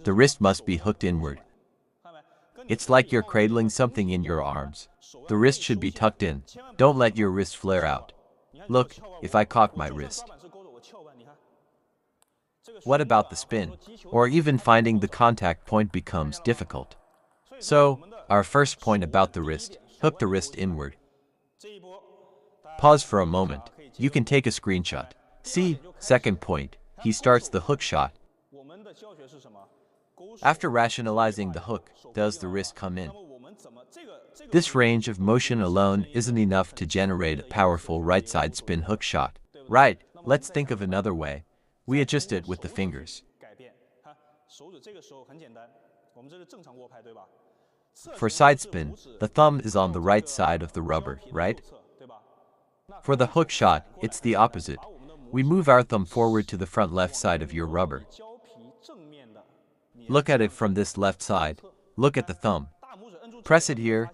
The wrist must be hooked inward. It's like you're cradling something in your arms. The wrist should be tucked in. Don't let your wrist flare out. Look, if I cock my wrist. What about the spin? Or even finding the contact point becomes difficult. So, our first point about the wrist, hook the wrist inward. Pause for a moment. You can take a screenshot. See, second point, he starts the hook shot. After rationalizing the hook, does the wrist come in? This range of motion alone isn't enough to generate a powerful right side spin hook shot. Right, let's think of another way. We adjust it with the fingers. For side spin, the thumb is on the right side of the rubber, right? For the hook shot, it's the opposite. We move our thumb forward to the front left side of your rubber. Look at it from this left side. Look at the thumb. Press it here,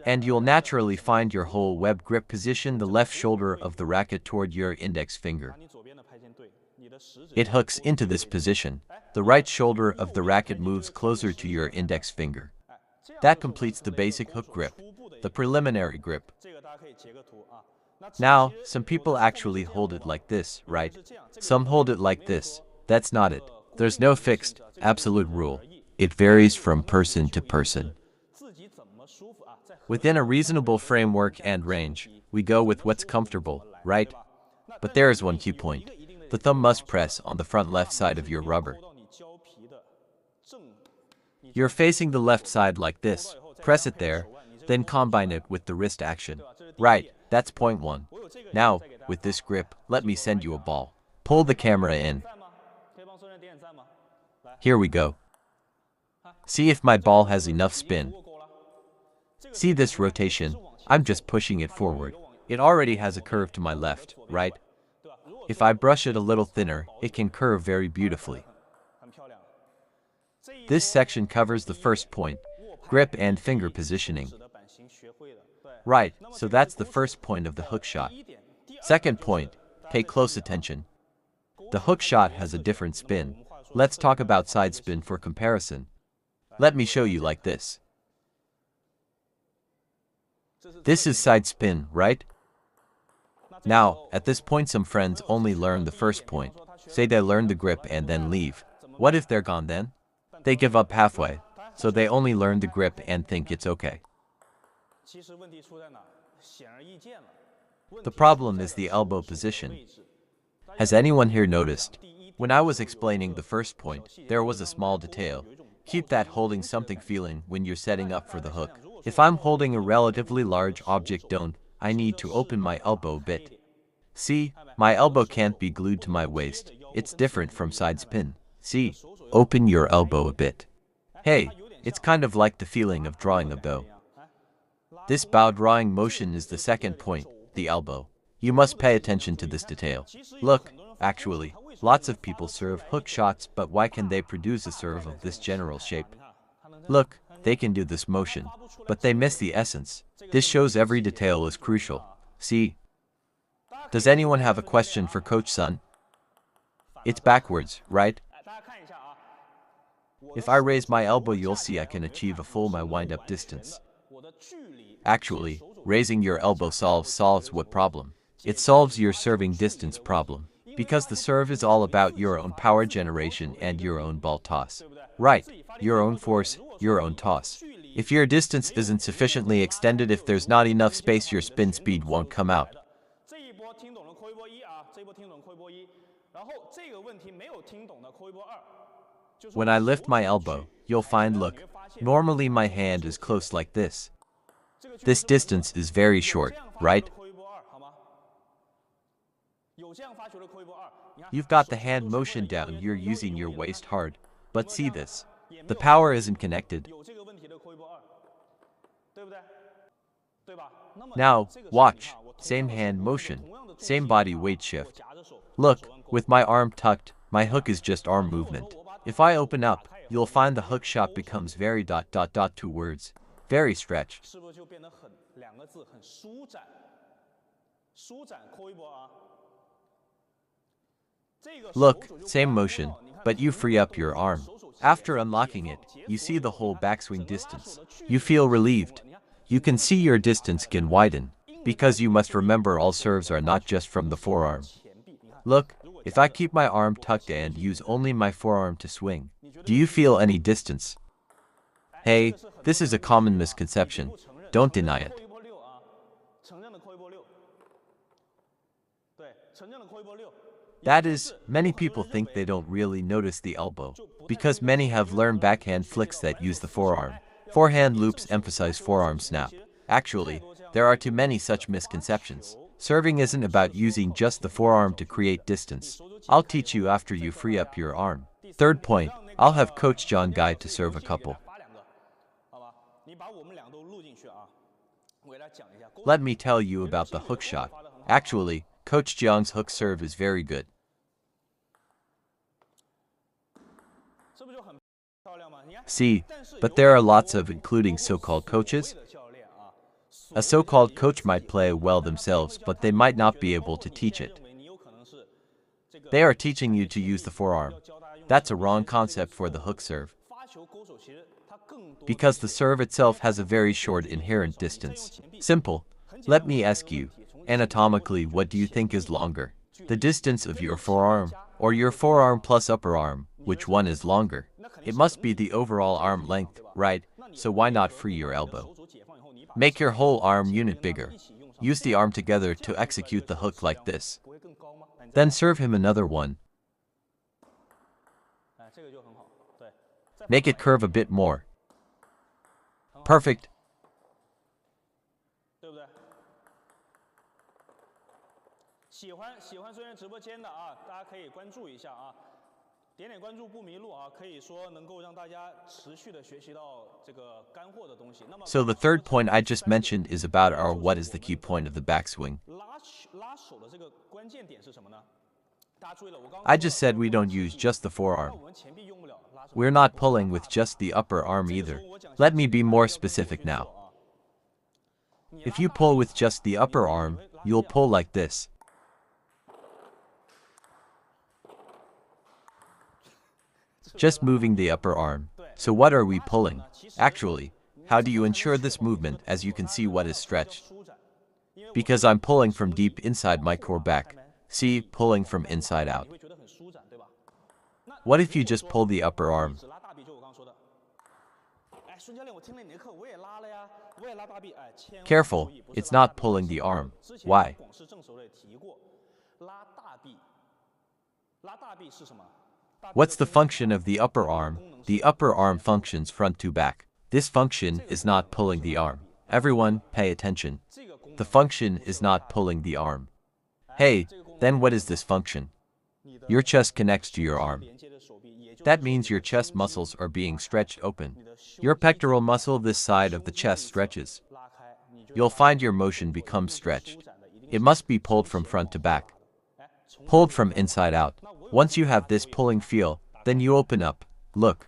and you'll naturally find your whole web grip position the left shoulder of the racket toward your index finger. It hooks into this position. The right shoulder of the racket moves closer to your index finger. That completes the basic hook grip, the preliminary grip. Now, some people actually hold it like this, right? Some hold it like this. That's not it. There's no fixed, absolute rule. It varies from person to person. Within a reasonable framework and range, we go with what's comfortable, right? But there is one key point. The thumb must press on the front left side of your rubber. You're facing the left side like this. Press it there, then combine it with the wrist action. Right, that's point one. Now, with this grip, let me send you a ball. Pull the camera in. Here we go. See if my ball has enough spin. See this rotation? I'm just pushing it forward. It already has a curve to my left, right? If I brush it a little thinner, it can curve very beautifully. This section covers the first point, grip and finger positioning. Right, so that's the first point of the hook shot. Second point, pay close attention. The hook shot has a different spin. Let's talk about side spin for comparison. Let me show you like this. This is side spin, right? Now, at this point some friends only learn the first point. Say they learn the grip and then leave. What if they're gone then? They give up halfway, so they only learn the grip and think it's okay. The problem is the elbow position. Has anyone here noticed? When I was explaining the first point, there was a small detail. Keep that holding something feeling when you're setting up for the hook. If I'm holding a relatively large object, I need to open my elbow a bit. See, my elbow can't be glued to my waist. It's different from side spin. See, open your elbow a bit. Hey, it's kind of like the feeling of drawing a bow. This bow drawing motion is the second point, the elbow. You must pay attention to this detail. Look, actually, lots of people serve hook shots, but why can they produce a serve of this general shape? Look, they can do this motion, but they miss the essence. This shows every detail is crucial. See? Does anyone have a question for Coach Sun? It's backwards, right? If I raise my elbow, you'll see I can achieve a full my wind-up distance. Actually, raising your elbow solves what problem? It solves your serving distance problem. Because the serve is all about your own power generation and your own ball toss. Right, your own force, your own toss. If your distance isn't sufficiently extended, if there's not enough space, your spin speed won't come out. When I lift my elbow, you'll find, look, normally my hand is close like this. This distance is very short, right? You've got the hand motion down, you're using your waist hard. But see this. The power isn't connected. Now, watch. Same hand motion. Same body weight shift. Look, with my arm tucked, my hook is just arm movement. If I open up, you'll find the hook shot becomes very ... two words. Very stretched. Look, same motion, but you free up your arm. After unlocking it, you see the whole backswing distance. You feel relieved. You can see your distance can widen, because you must remember all serves are not just from the forearm. Look, if I keep my arm tucked and use only my forearm to swing, do you feel any distance? Hey, this is a common misconception. Don't deny it. That is, many people think they don't really notice the elbow, because many have learned backhand flicks that use the forearm. Forehand loops emphasize forearm snap. Actually, there are too many such misconceptions. Serving isn't about using just the forearm to create distance. I'll teach you after you free up your arm. Third point, I'll have Coach John guide to serve a couple. Let me tell you about the hook shot. Actually, Coach Jiang's hook serve is very good. See, but there are lots of including so-called coaches. A so-called coach might play well themselves, but they might not be able to teach it. They are teaching you to use the forearm. That's a wrong concept for the hook serve, because the serve itself has a very short inherent distance. Simple. Let me ask you, anatomically, what do you think is longer? The distance of your forearm, or your forearm plus upper arm, which one is longer? It must be the overall arm length, right? So why not free your elbow? Make your whole arm unit bigger. Use the arm together to execute the hook like this. Then serve him another one. Make it curve a bit more. Perfect. So the third point I just mentioned is about our what is the key point of the backswing. I just said we don't use just the forearm. We're not pulling with just the upper arm either. Let me be more specific now. If you pull with just the upper arm, you'll pull like this. Just moving the upper arm. So what are we pulling? Actually, how do you ensure this movement as you can see what is stretched? Because I'm pulling from deep inside my core back. See, pulling from inside out. What if you just pull the upper arm? Careful, it's not pulling the arm. Why? What's the function of the upper arm? The upper arm functions front to back. This function is not pulling the arm. Everyone, pay attention. The function is not pulling the arm. Hey, then what is this function? Your chest connects to your arm. That means your chest muscles are being stretched open. Your pectoral muscle this side of the chest stretches. You'll find your motion becomes stretched. It must be pulled from front to back. Pulled from inside out. Once you have this pulling feel, then you open up. Look.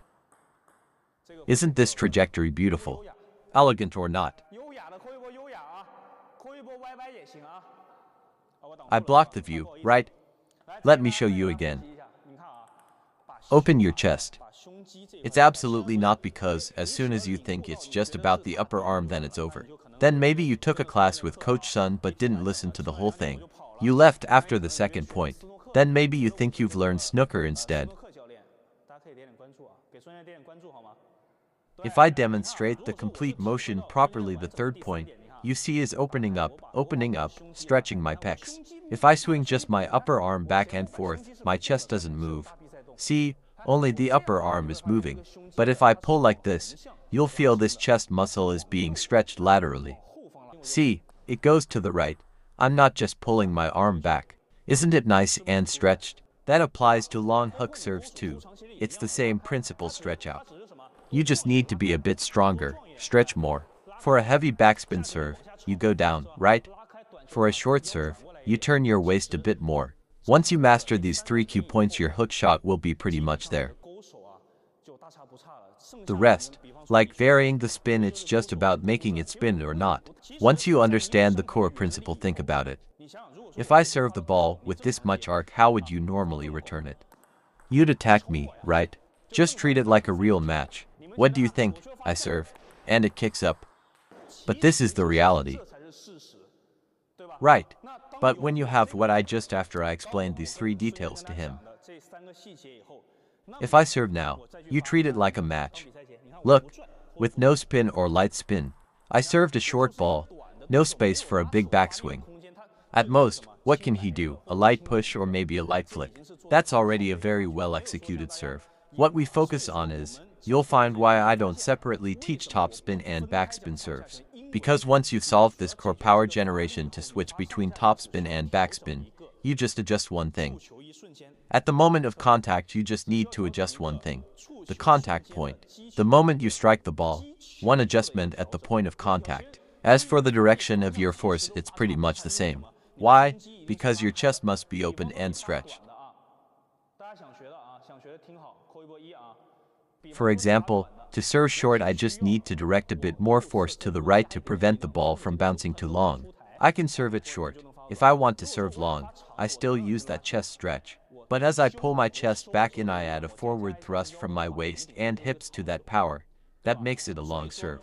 Isn't this trajectory beautiful? Elegant or not? I blocked the view, right? Let me show you again. Open your chest. It's absolutely not because as soon as you think it's just about the upper arm then it's over. Then maybe you took a class with Coach Sun but didn't listen to the whole thing. You left after the second point. Then maybe you think you've learned snooker instead. If I demonstrate the complete motion properly, the third point you see is opening up, stretching my pecs. If I swing just my upper arm back and forth, my chest doesn't move. See, only the upper arm is moving. But if I pull like this, you'll feel this chest muscle is being stretched laterally. See, it goes to the right. I'm not just pulling my arm back. Isn't it nice and stretched? That applies to long hook serves too. It's the same principle, stretch out. You just need to be a bit stronger, stretch more. For a heavy backspin serve, you go down, right? For a short serve, you turn your waist a bit more. Once you master these 3 key points, your hook shot will be pretty much there. The rest, like varying the spin, it's just about making it spin or not. Once you understand the core principle, think about it. If I serve the ball with this much arc, how would you normally return it? You'd attack me, right? Just treat it like a real match. What do you think? I serve, and it kicks up. But this is the reality. Right. But when you have what I just after I explained these three details to him. If I serve now, you treat it like a match. Look, with no spin or light spin, I served a short ball, no space for a big backswing. At most, what can he do? A light push or maybe a light flick. That's already a very well executed serve. What we focus on is, you'll find why I don't separately teach topspin and backspin serves. Because once you've solved this core power generation to switch between topspin and backspin, you just adjust one thing. At the moment of contact, you just need to adjust one thing. The contact point. The moment you strike the ball, one adjustment at the point of contact. As for the direction of your force, it's pretty much the same. Why? Because your chest must be open and stretched. For example, to serve short, I just need to direct a bit more force to the right to prevent the ball from bouncing too long. I can serve it short. If I want to serve long, I still use that chest stretch. But as I pull my chest back in, I add a forward thrust from my waist and hips to that power. That makes it a long serve.